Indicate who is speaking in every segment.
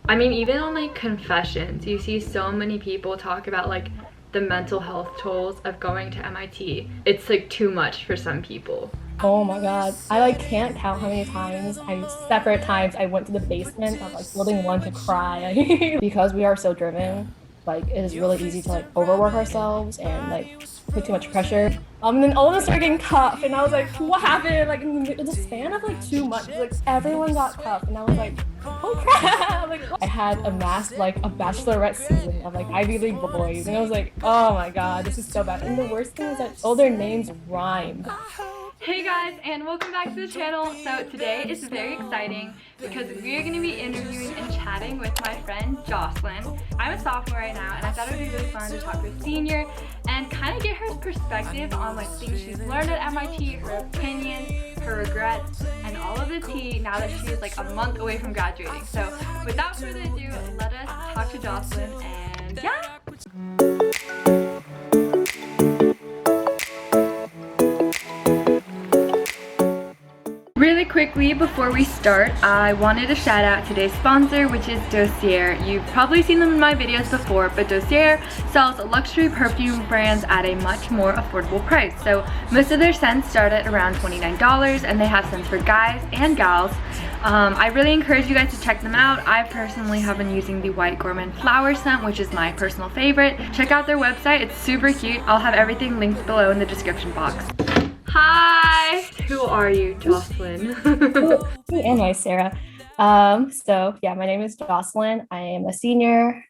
Speaker 1: I mean, even on like confessions, you see so many people talk about like the mental health tolls of going to MIT. It's like too much for some people.
Speaker 2: Oh my God. I like can't count how many times separate times I went to the basement of like building one to cry because we are so driven. Like it is really easy to like overwork ourselves and like put too much pressure. And then all of us started getting cuffed, and I was like, what happened? Like in the span of like 2 months, like everyone got cuffed, and I was like, oh crap! Like I had amassed like a bachelorette season of like Ivy League boys, and I was like, oh my God, this is so bad. And the worst thing is that all their names rhymed.
Speaker 1: Hey guys, and welcome back to the channel. So today is very exciting because we are going to be interviewing and chatting with my friend Jocelyn. I'm a sophomore right now, and I thought it would be really fun to talk to a senior and kind of get her perspective on like things she's learned at MIT, her opinions, her regrets, and all of the tea now that she is like a month away from graduating. So without further ado, let us talk to Jocelyn, and yeah! Really quickly before we start, I wanted to shout out today's sponsor, which is Dossier. You've probably seen them in my videos before, but Dossier sells luxury perfume brands at a much more affordable price. So most of their scents start at around $29, and they have scents for guys and gals. I really encourage you guys to check them out. I personally have been using the White Gourmand Flower scent, which is my personal favorite. Check out their website, it's super cute. I'll have everything linked below in the description box. Hi! Who are you, Jocelyn?
Speaker 2: And hi, Sarah. So yeah, my name is Jocelyn. I am a senior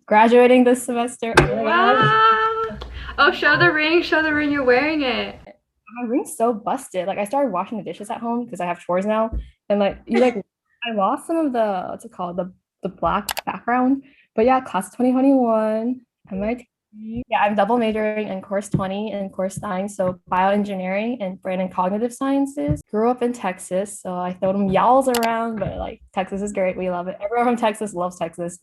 Speaker 2: graduating this semester.
Speaker 1: Wow! Oh, show the ring, you're wearing it.
Speaker 2: My ring's so busted. Like I started washing the dishes at home because I have chores now. And like I lost some of the what's it called? The black background. But yeah, class 2021, MIT. Yeah, I'm double majoring in course 20 and course 9, so bioengineering and brain and cognitive sciences. Grew up in Texas, so I throw them y'alls around, but like Texas is great. We love it. Everyone from Texas loves Texas.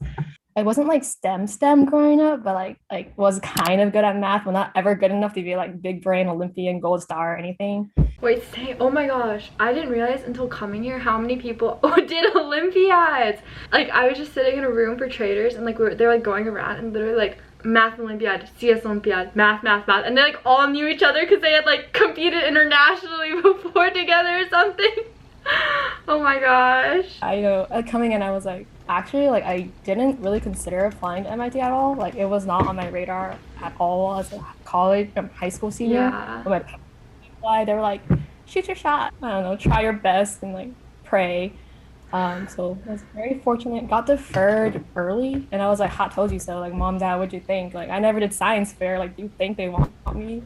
Speaker 2: I wasn't like STEM growing up, but like was kind of good at math, but not ever good enough to be like big brain Olympian, gold star, or anything.
Speaker 1: Wait, say, oh my gosh, I didn't realize until coming here how many people did Olympiads. Like I was just sitting in a room for traders, and like they're like going around and literally like math Olympiad, CS Olympiad, math, and they like all knew each other because they had like competed internationally before together or something. Oh my gosh.
Speaker 2: I know, coming in I was like, actually like I didn't really consider applying to MIT at all. Like it was not on my radar at all as a college high school senior.
Speaker 1: Yeah.
Speaker 2: When my parents applied, they were like, shoot your shot, I don't know, try your best and like pray. So I was very fortunate, got deferred early, and I was like, hot told you so, like mom, dad, what'd you think? Like I never did science fair, like do you think they want me?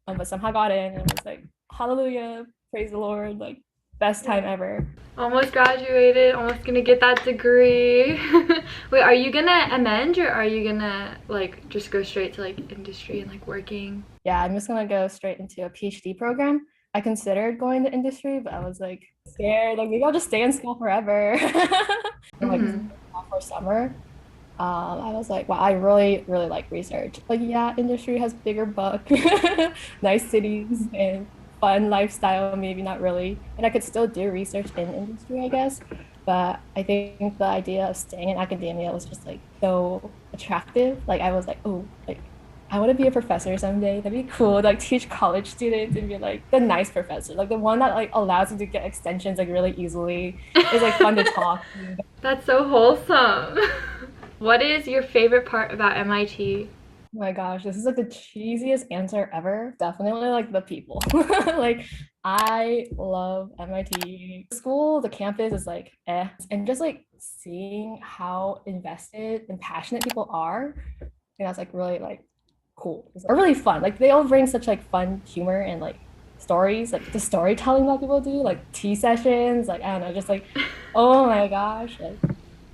Speaker 2: But somehow got in, and was like, hallelujah, praise the Lord, like best time ever.
Speaker 1: Almost graduated, almost gonna get that degree. Wait, are you gonna amend, or are you gonna like just go straight to like industry and like working?
Speaker 2: Yeah, I'm just gonna go straight into a PhD program. I considered going to industry, but I was like scared, like maybe I'll just stay in school forever. Like for summer, I was like, wow, I really like research. Like yeah, industry has bigger buck, nice cities and fun lifestyle, maybe not really. And I could still do research in industry, I guess. But I think the idea of staying in academia was just like so attractive. Like I was like, oh, like I want to be a professor someday. That'd be cool. Like teach college students and be like the nice professor, like the one that like allows you to get extensions like really easily. It's like fun to talk.
Speaker 1: That's so wholesome. What is your favorite part about MIT?
Speaker 2: Oh my gosh, this is like the cheesiest answer ever. Definitely like the people. Like I love MIT. School, the campus is like eh. And just like seeing how invested and passionate people are, I think that's like really like cool. Or really fun. Like they all bring such like fun humor and like stories, like the storytelling that people do, like tea sessions, like I don't know, just like oh my gosh. Like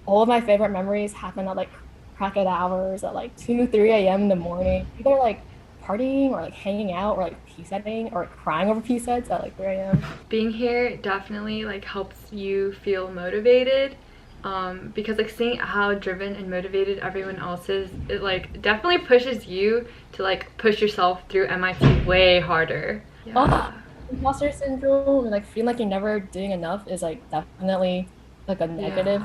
Speaker 2: all of my favorite memories happen at like crack of hours at like 2 3 a.m. in the morning, either like partying or like hanging out or like pea setting or like crying over pea sets at like 3 a.m.
Speaker 1: Being here definitely like helps you feel motivated, because like seeing how driven and motivated everyone else is, it like definitely pushes you to like push yourself through MIT way harder. Yeah.
Speaker 2: Oh, imposter syndrome and like feeling like you're never doing enough is like definitely like a negative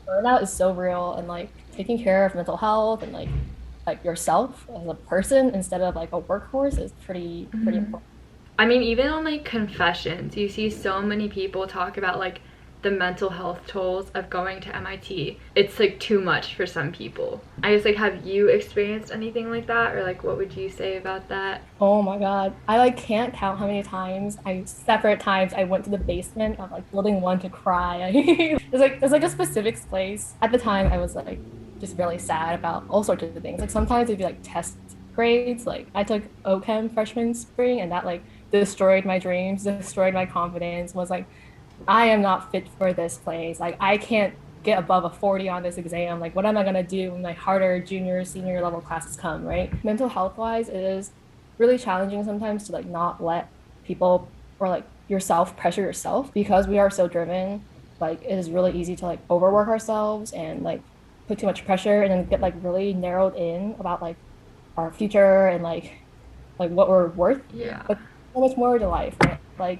Speaker 2: burnout is so real, and like taking care of mental health and like yourself as a person instead of like a workhorse is pretty important.
Speaker 1: I mean, even on like confessions, you see so many people talk about like the mental health tolls of going to MIT. It's like too much for some people. I guess like, have you experienced anything like that, or like what would you say about that?
Speaker 2: Oh my God. I like can't count how many times separate times I went to the basement of like building one to cry. There's like a specific place. At the time I was like just really sad about all sorts of things. Like sometimes it'd be like test grades. Like I took OChem freshman spring and that like destroyed my dreams, destroyed my confidence, was like I am not fit for this place. Like I can't get above a 40 on this exam. Like what am I gonna do when my harder junior, senior level classes come, right? Mental health wise, it is really challenging sometimes to like not let people or like yourself pressure yourself because we are so driven. Like it is really easy to like overwork ourselves and like put too much pressure and then get like really narrowed in about like our future and like what we're worth.
Speaker 1: Yeah.
Speaker 2: But so much more to life, right? Like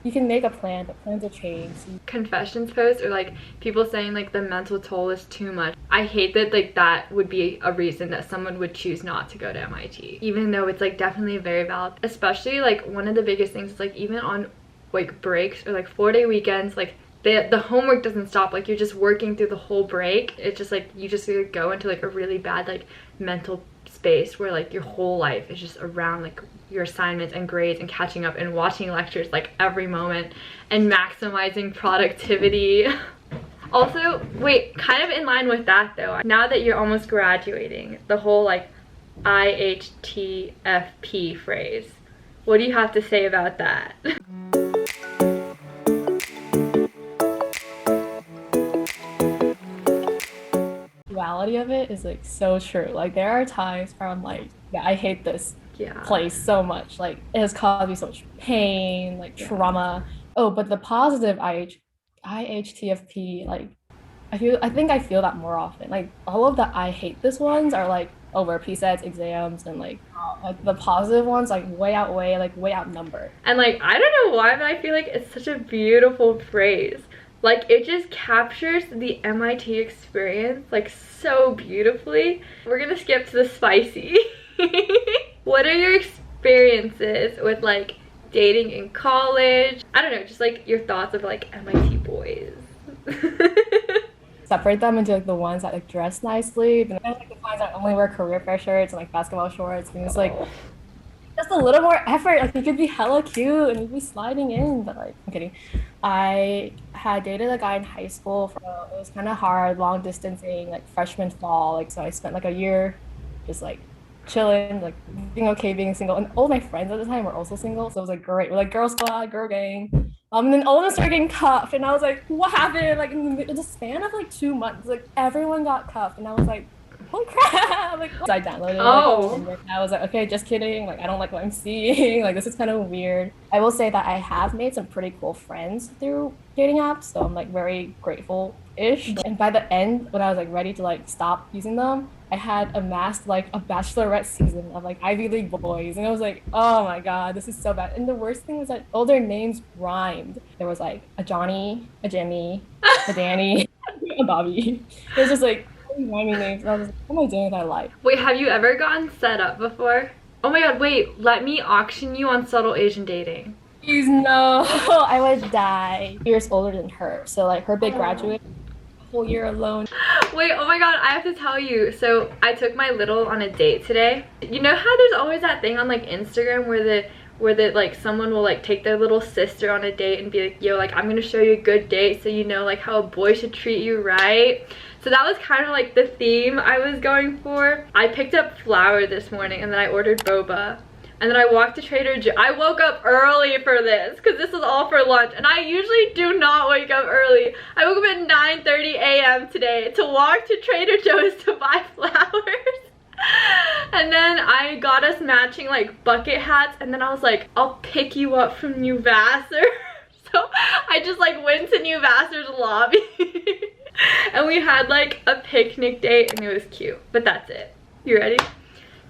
Speaker 2: you can make a plan, but plans will change.
Speaker 1: Confessions posts or like people saying like the mental toll is too much. I hate that like that would be a reason that someone would choose not to go to MIT, even though it's like definitely very valid. Especially like one of the biggest things is like even on like breaks or like 4-day weekends, like the homework doesn't stop. Like you're just working through the whole break. It's just like you just go into like a really bad like mental space where like your whole life is just around like your assignments and grades and catching up and watching lectures like every moment and maximizing productivity. Also, wait, kind of in line with that though, now that you're almost graduating, the whole like IHTFP phrase, what do you have to say about that?
Speaker 2: Duality of it is like so true. Like there are times where I'm like, yeah, I hate this
Speaker 1: Yeah.
Speaker 2: place so much. Like it has caused me so much pain, like trauma. Oh, but the positive IHTFP, like I feel that more often. Like all of the I hate this ones are like over PSATs, exams, and like the positive ones like way outweigh, like way outnumbered.
Speaker 1: And like, I don't know why, but I feel like it's such a beautiful phrase. Like it just captures the MIT experience like so beautifully. We're gonna skip to the spicy. What are your experiences with like dating in college? I don't know, just like your thoughts of like MIT boys.
Speaker 2: Separate them into like the ones that like dress nicely, but then like the ones that only wear career fair shirts and like basketball shorts. And it's like just a little more effort. Like you could be hella cute and you'd be sliding in, but like I'm kidding. I had dated a guy in high school for it was kind of hard, long distancing, like freshman fall. Like so I spent like a year just like chilling, like being okay being single. And all my friends at the time were also single, so it was like great. We're like girl squad, girl gang. And then all of us started getting cuffed, and I was like, "What happened?" Like in the span of like 2 months, like everyone got cuffed, and I was like, "Holy crap!" Like, so I downloaded it.
Speaker 1: Oh.
Speaker 2: And I was like, "Okay, just kidding. Like, I don't like what I'm seeing. Like, this is kind of weird." I will say that I have made some pretty cool friends through dating apps, so I'm like very grateful-ish. And by the end, when I was like ready to like stop using them, I had amassed like a bachelorette season of like Ivy League boys, and I was like, oh my god, this is so bad. And the worst thing was that all their names rhymed. There was like a Johnny, a Jimmy, a Danny, a Bobby. It was just like rhyming names, and I was like, what am I doing with my life?
Speaker 1: Wait, have you ever gotten set up before? Oh my god, wait, let me auction you on subtle Asian dating.
Speaker 2: Please no, I would die. Years older than her, so like her big graduate. Whole year alone.
Speaker 1: Wait, oh my god, I have to tell you. So I took my little on a date today. You know how there's always that thing on like Instagram where the like someone will like take their little sister on a date and be like, yo, like I'm gonna show you a good date so you know like how a boy should treat you, right? So that was kind of like the theme I was going for. I picked up flour this morning and then I ordered boba. And then I walked to Trader Joe's. I woke up early for this because this was all for lunch. And I usually do not wake up early. I woke up at 9:30 a.m. today to walk to Trader Joe's to buy flowers. And then I got us matching like bucket hats. And then I was like, I'll pick you up from New Vassar. So I just like went to New Vassar's lobby. And we had like a picnic date and it was cute. But that's it. You ready?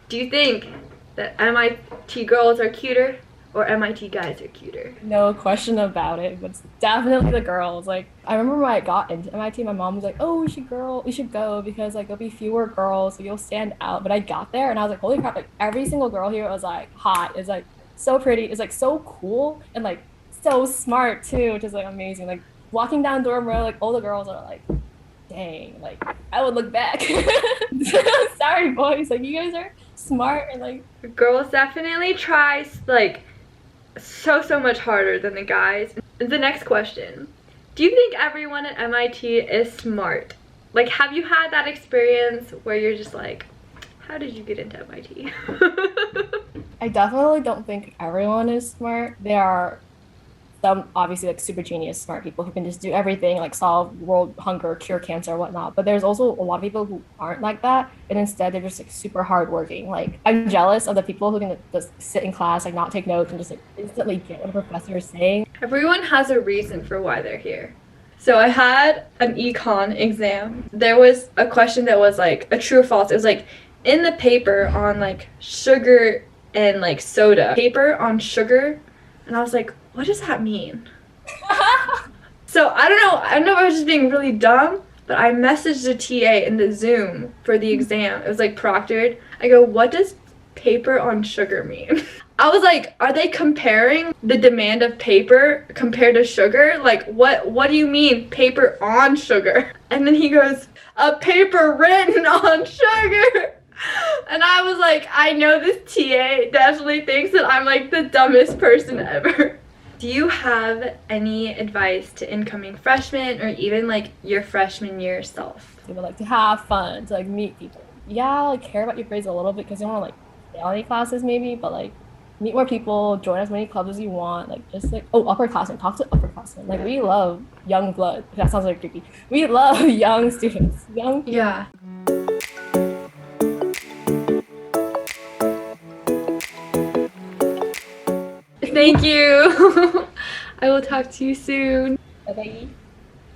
Speaker 1: Do you think that MIT girls are cuter or MIT guys are cuter?
Speaker 2: No question about it, but it's definitely the girls. Like I remember when I got into MIT, my mom was like, "Oh, we should go because like there'll be fewer girls, so you'll stand out." But I got there and I was like, "Holy crap!" Like every single girl here was like hot. It's like so pretty. It's like so cool and like so smart too, which is like amazing. Like walking down dorm row, like all the girls are like, "Dang!" Like I would look back. Sorry, boys. Like you guys are smart and like
Speaker 1: Girls definitely try like so much harder than the guys. The next question. Do you think everyone at MIT is smart? Like, have you had that experience where you're just like, how did you get into MIT?
Speaker 2: I definitely don't think everyone is smart. There are some obviously like super genius smart people who can just do everything, like solve world hunger, cure cancer, whatnot. But there's also a lot of people who aren't like that, and instead they're just like super hardworking. Like I'm jealous of the people who can just sit in class, like not take notes, and just like instantly get what a professor is saying.
Speaker 1: Everyone has a reason for why they're here. So I had an econ exam. There was a question that was like a true or false. It was like in the paper on like sugar and like soda. Paper on sugar. And I was like, what does that mean? So I don't know if I was just being really dumb, but I messaged the TA in the Zoom for the exam. It was like proctored. I go, what does paper on sugar mean? I was like, are they comparing the demand of paper compared to sugar? Like, what do you mean paper on sugar? And then he goes, a paper written on sugar. And I was like, I know this TA definitely thinks that I'm like the dumbest person ever. Do you have any advice to incoming freshmen or even like your freshman year self?
Speaker 2: You would like to have fun, to like meet people. Yeah, like care about your grades a little bit because you don't want to like fail any classes maybe, but like meet more people, join as many clubs as you want. Like just like upperclassmen, talk to upperclassmen. Like we love young blood. That sounds like creepy. We love young students. Young.
Speaker 1: Yeah. Thank you. I will talk to you soon.
Speaker 2: Bye-bye.